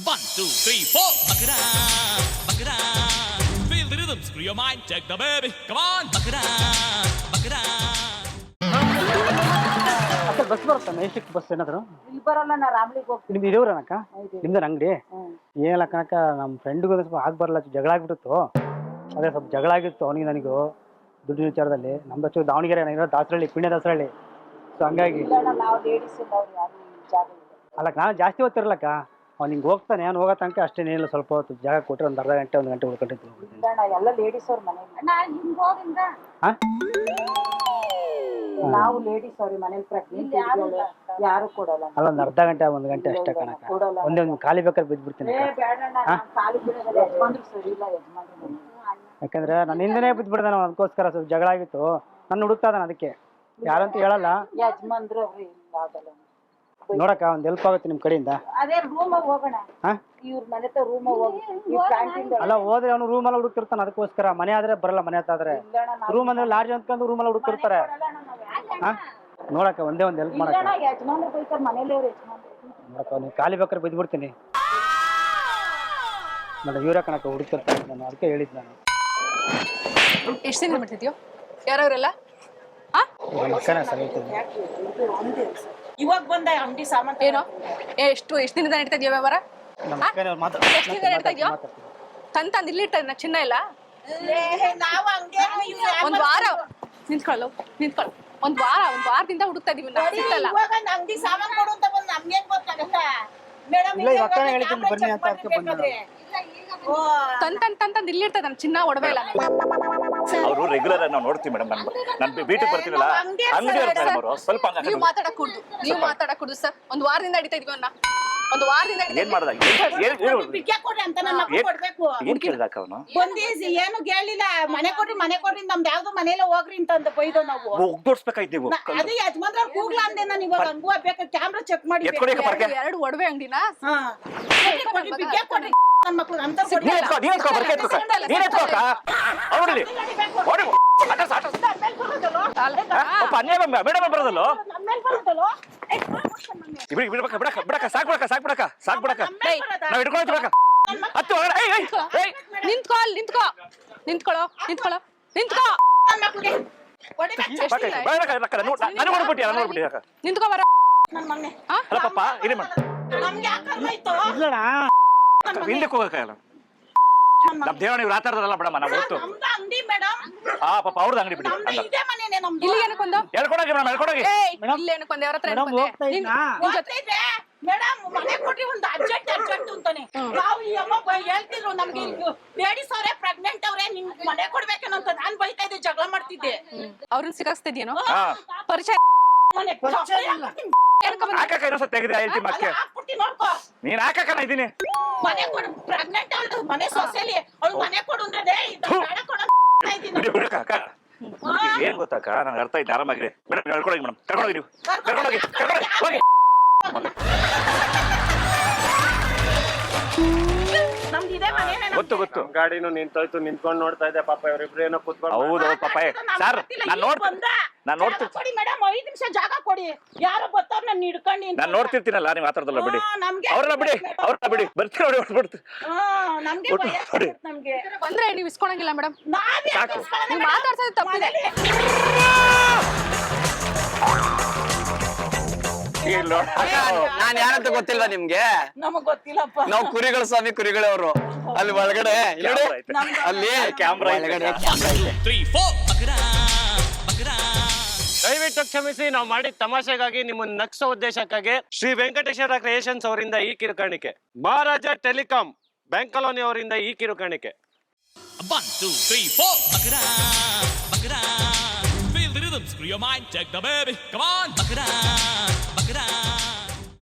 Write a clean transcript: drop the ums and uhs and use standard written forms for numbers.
1, 2, 3, 4. Buck it up, buck it up. Feel the rhythm, screw your mind, check the baby. Come on, buck it up, buck it up. ಅಕ್ಕ bus ಬರುತ್ತಾ Majestic bus ಏನಾದ್ರು ಇಲ್ಲಿ ಬರಲ್ಲ ನಾ ರಾಮ್ಲಿಗೆ ಹೋಗ್ತೀನಿ. ನಿಮ್ದು ಇದೇವ್ರನಕ್ಕ ನಿಮ್ದು ಅಂಗಡಿ ಏನಿಲ್ಲ ಕಣಕ್ಕ ನಮ್ಮ ಫ್ರೆಂಡ್ಗೂ ಸ್ವಲ್ಪ ಆಗಿ ಬರಲ್ಲ ಜಗಳ ಆಗ್ಬಿಟ್ಟಿತ್ತು. ಅದೇ ಸ್ವಲ್ಪ ಜಗಳ ಆಗಿತ್ತು ಅವನಿಗೆ ನನಗೂ ದುಡ್ಡಿನ ವಿಚಾರದಲ್ಲಿ. ನಮ್ದು ದಾವಣಗೆರೆ ದಾಸರಳ್ಳಿ ಪುಣ್ಯ ದಾಸರಳ್ಳಿ. ಸೊ ಹಂಗಾಗಿ ನಾವು ಲೇಡೀಸ್ ಇಲ್ಲ ಅವ್ರು ಯಾರು ಜಾಗ ಇಲ್ಲ. ಅಲ್ಲ ನಾನು ಜಾಸ್ತಿ ಹೊತ್ತಿರಲಕ್ಕ ಅವ್ನು ಹಿಂಗೆ ಹೋಗ್ತಾನೆ ನಾನು ಹೋಗೋ ತನಕ ಅಷ್ಟೇ ಏನಿಲ್ಲ ಸ್ವಲ್ಪ ಹೊತ್ತು ಜಾಗ ಕೊಟ್ಟರೆ ಒಂದು ಅರ್ಧ ಗಂಟೆ 1 ಗಂಟೆ ಉಳ್ಕೊಂಡಿರ್ತೀನಿ. ಎಲ್ಲ ಲೇಡೀಸ್ ಅವ್ರ ಮನೆ ಹಾಂ ನಾವು ಲೇಡೀಸ್ ಅವ್ರಿ ಮನೇಲಿ ಪ್ರೆಗ್ನೆಂಟ್ ಯಾರು ಕೊಡಲ್ಲ. ಅಲ್ಲ ಒಂದು ಅರ್ಧ ಗಂಟೆ 1 ಗಂಟೆ ಅಷ್ಟೇ ಕಣಕ್ಕ. ಒಂದೇ ಒಂದು ಖಾಲಿ ಬೇಕಾದ್ರೆ ಬಿದ್ದುಬಿಡ್ತೀನಿ. ಖಾಲಿ ಬಿಡೋದಲ್ಲ ಯಜಮಾನ್ರು ಸರಿ ಇಲ್ಲ ಯಜಮಾನ್ರು. ಯಾಕಂದ್ರೆ ನನ್ನ ಹಿಂದೆನೇ ಬಿದ್ದುಬಿಡ್ದೆ ನಾವು ಅದಕ್ಕೋಸ್ಕರ ಸ್ವಲ್ಪ ಜಗಳ ಆಗಿತ್ತು. ನನ್ನ ಹುಡುಕ್ತಾ ಇದ್ದಾನೆ ಅದಕ್ಕೆ ಯಾರಂತ ಹೇಳಲ್ಲ. ಯಜಮಾನ್ರು ಅವ್ರಿ ಆಗಲ್ಲ ನೋಡಕ್ಕ ಒಂದು ಹೆಲ್ಪ್ ಆಗುತ್ತೆ ನಿಮ್ಮ ಕಡೆಯಿಂದ. ಅದೇ ರೂಮಾಗ ಹೋಗೋಣ. ಇವ್ರ ಮನೆ ಹತ್ರ ರೂಮಾಗ ಹೋಗಿ ಅಲ್ಲ ಹೋದ್ರೆ ಅವನು ರೂಮಲ್ಲಿ ಹುಡುಕ್ತಿರ್ತಾನೆ ಅದಕ್ಕೋಸ್ಕರ. ಮನೆ ಆದ್ರೆ ಬರಲ್ಲ, ಮನೆ ಹತ್ರ ಆದ್ರೆ ರೂಮ್ ಅಂದ್ರೆ ಲಾಡ್ಜ್ ಅಂದ್ಕೊಂಡು ರೂಮಲ್ಲಿ ಹುಡುಕ್ತಿರ್ತಾರೆ. ಹಾ ನೋಡಕ್ಕ ಒಂದೇ ಒಂದು ಹೆಲ್ಪ್ ಮಾಡಕ್ಕ. ಯಜಮಾನ್ರು ಬೈತಾರೆ ಮನೇಲಿ ಅವ್ರು ಯಜಮಾನ್ರು. ನೋಡಕ್ಕ ನೀವು ಖಾಲಿ ಬೇಕಾದ್ರೆ ಬಿದ್ದುಬಿಡ್ತೀನಿ. ನಾನು ಇವ್ರ ಕಣಕ್ಕ ಹುಡುಕ್ತಿರ್ತಾನೆ ನಾನು ಅದಕ್ಕೆ ಹೇಳಿದ್ದು ನಾನು. ಎಷ್ಟು ದಿನ ಮಾಡ್ತಿದ್ಯೋ ಯಾರವರೆಲ್ಲ ಸರಿ ಇವಾಗ ಬಂದ ಅಂಗಡಿ ಸಾಮಾನು ಏನೋ ಎಷ್ಟು ದಿನದ ನಡೀತಾ ಇದೆಯೋ ವ್ಯವಹಾರ? ಎಷ್ಟು ದಿನದ ನಡೀತಾ ಇದೆಯೋ? ತಂದು ಇಲ್ಲಿ ಇರ್ತಾರೆ ಚಿನ್ನ ಇಲ್ಲ. ಒಂದ್ ವಾರ ನಿಂತ್ಕೊಳ್ಳ ಒಂದ್ ವಾರದಿಂದ ಹುಡುಕ್ತಾ ಇದೀವಿ ಅಂಗಡಿ ಸಾಮಾನು ಕೊಡು ಅಂತ ಬಂದು ನಮ್ಗೆ ಗೊತ್ತಾಗತ್ತಾ ಮೇಡಮ್? ಬನ್ನಿ ಅಂತ ಅದಕ್ಕೆ ಬಂದೆ. ತಂದು ಇಲ್ಲಿ ಇರ್ತದೆ ಚಿನ್ನ ಒಡವೆ ಇಲ್ಲ. ಅವರು ರೆಗ್ಯುಲರ್ ನಾವು ನೋಡ್ತೀವಿ ಮೇಡಮ್. ನಾನು ಬೀಟಿಗೆ ಬರ್ತೀನಲ್ಲ ಅಂಗಡಿ ಅವರು ಸ್ವಲ್ಪ ನೀವು ಮಾತಾಡಕೂಡ್ದು ಸರ್. ಒಂದ್ ವಾರದಿಂದ ನಡೀತಾ ಇದೀವಿ ಅನ್ನ. ಒಂದು ವಾರದಿಂದ ಏನ್ ಮಾಡ್ದ ಏನ್ ಕೇಳ್ದಾಕ ಅವನು ಬಂದೀಸಿ ಏನು ಕೇಳಿಲ್ಲ. ಮನೆ ಕೊಡ್ರಿ ನಮ್ದು ಯಾವ್ದು ಮನೇಲಿ ಹೋಗ್ರಿ ಅಂತ ಬೈದು ನಾವು ಒಗ್ದೋಡ್ಸ್ಬೇಕಾಯ್ತು ನೀವು. ಅದೇ ಯಜಮಾನ್ರ ಕೂಗ್ಲಾ ಅಂದೆ ನಾನು. ಇವಾಗ ಹಂಗೂ ಬೇಕಾ ಕ್ಯಾಮ್ರಾ ಚೆಕ್ ಮಾಡಿ ಎರಡು ಒಡವೆ ಅಂಗಡಿನ ಕೊಡ್ರಿ ನನ್ನ ಮಕ್ಳು ಅಂತ ಮೇಡಮ್ ಬರೋದಲ್ಲ ಸಾಕ್ಬಿಡಕ ನಾವ್ ಹಿಡ್ಕೊಳ್ತೀವಿ. ನಿಂತ್ಕೋ ಬರ ಅಲ್ಲ ಪಾಪ ಇಲ್ಲಿ ಹಿಂದಕ್ಕೆ ಹೋಗಕ್ಕಾಗಲ್ಲ. ನಮ್ ದೇವಣ್ಣ ಇವ್ರು ಆತಾರದಲ್ಲ ಬಿಡಮ್ಮ ನಾವು ಗೊತ್ತು. ಆ ಪಾಪ ಅವ್ರದ್ದು ಅಂಗಡಿ ಬಿಡಿ. ಇಲ್ಲಿ ಏನಕ್ಕೊಂದು ಹೇಳ್ಕೊಡೋಗಿ ಮೇಡಮ್ ಹೇಳ್ಕೊಡೋಗಿ. ಇಲ್ಲಿ ಏನಕ್ಕೊಂದು ಅವ್ರ ಹತ್ರ ಮೇಡಮ್ ಮನೆ ಕೊಟ್ರಿ ಒಂದು ಅರ್ಜೆಂಟ್ ಅಂತಾನೆ. ನಾವು ಈ ಅಮ್ಮ ಹೇಳ್ತಿದ್ರು ನಮ್ಗೆ ಲೇಡೀಸ್ ಅವರೇ ಪ್ರೆಗ್ನೆಂಟ್ ಅವ್ರೆ ನಿಮ್ ಮನೆ ಕೊಡ್ಬೇಕೇನಂತ ನಾನ್ ಬೈತಾ ಇದ್ದೆ, ಜಗಳ ಮಾಡ್ತಿದ್ದೆ. ಅವ್ರನ್ನ ಸಿಕ್ಕಾಕ್ಸ್ತಿದ್ಯೇನೋ ಪರಿಚಯ ಹಾಕಕ್ಕ ಇನ್ನೊಂದ್ಸತಿ ತೆಗೆದು ಹೇಳ್ತೀನಿ ಮತ್ತೆ. ನೀನ್ ಹಾಕಕ್ಕ ಇದೀನಿ ಮನೆ ಕೊಡು ಪ್ರೆಗ್ನೆಂಟ್ ಅವಳು ಮನೆ ಸೊಸೆಲಿ ಅವಳು ಮನೆ ಕೊಡು ಅಂದ್ರೆ ಏನ್ ಗೊತ್ತಾಕ ನಂಗೆ ಅರ್ಥ ಐತೆ. ಆರಾಮಾಗಿದೆ ಮೇಡಮ್ ಹೇಳ್ಕೊಳಗಿ ಮೇಡಮ್ ಕರ್ಕೊಂಡೋಗಿ ಹೋಗಿ. ಗೊತ್ತು ಗಾಡಿನೂ ನಿಂತೋಯ್ತು, ನಿಂತ್ಕೊಂಡು ನೋಡ್ತಾ ಇದ್ದೆ. ಪಾಪ ಇವರಿಬ್ರು ಏನೋ ಕೂತ್ಕೊಂಡು. ಹೌದು ಪಾಪ ಸರ್ ನಾನು ನೋಡ್ತೀನಿ ಮೇಡಮ್ 5 ನಿಮಿಷ ಜಾಗ ಕೊಡಿ. ಯಾರೋ ಬರ್ತಾರ ನಾನು ಹಿಡ್ಕೊಂಡು ನಾನು ನೋಡ್ತಿರ್ತೀನಲ್ಲ ನೀವು ಮಾತಾಡ್ದಲ್ಲ ಬಿಡಿ. ಅವ್ರನ್ನ ಬಿಡಿ ಬರ್ತೀವಿ ನೋಡಿ ಹೊಡ್ಬಿಡ್ತು. ನಮ್ಗೆ ಬಂದ್ರೆ ನೀವು ಇಸ್ಕೊಳಂಗಿಲ್ಲ ಮೇಡಮ್. ನೀವು ಮಾತಾಡ್ಸೋದು ತಪ್ಪಿದೆ. ನಾನ್ ಯಾರಂತ ಗೊತ್ತಿಲ್ವಾ ನಿಮ್ಗೆ? ನಮಗ್ ಗೊತ್ತಿಲ್ಲಪ್ಪ. ನಾವು ಕುರಿಗಳ ಸ್ವಾಮಿ ಕುರಿಗಳವರು. ಅಲ್ಲಿ ಒಳಗಡೆ ಅಲ್ಲಿ ಕ್ಯಾಮ್ರಾ ಒಳಗಡೆ ಕ್ಯಾಮ್ರಾ ಇದೆ. 3, 4. Buck it up. ದಯವಿಟ್ಟು ಕ್ಷಮಿಸಿ, ನಾವು ಮಾಡಿದ ತಮಾಷೆಗಾಗಿ ನಿಮ್ಮನ್ನ ನಗ್ಸೋ ಉದ್ದೇಶಕ್ಕಾಗಿ ಶ್ರೀ ವೆಂಕಟೇಶ್ವರ ಕ್ರಿಯೇಷನ್ಸ್ ಅವರಿಂದ ಈ ಕಿರುಕಾಣಿಕೆ, ಮಹಾರಾಜ ಟೆಲಿಕಾಂ ಬ್ಯಾಂಕ್ ಕಾಲೋನಿ ಅವರಿಂದ ಈ ಕಿರುಕಾಣಿಕೆ. 1, 2, 3, 4. Buck it up. Feel the rhythm, screw your mind, check the baby. Come on, buck it up.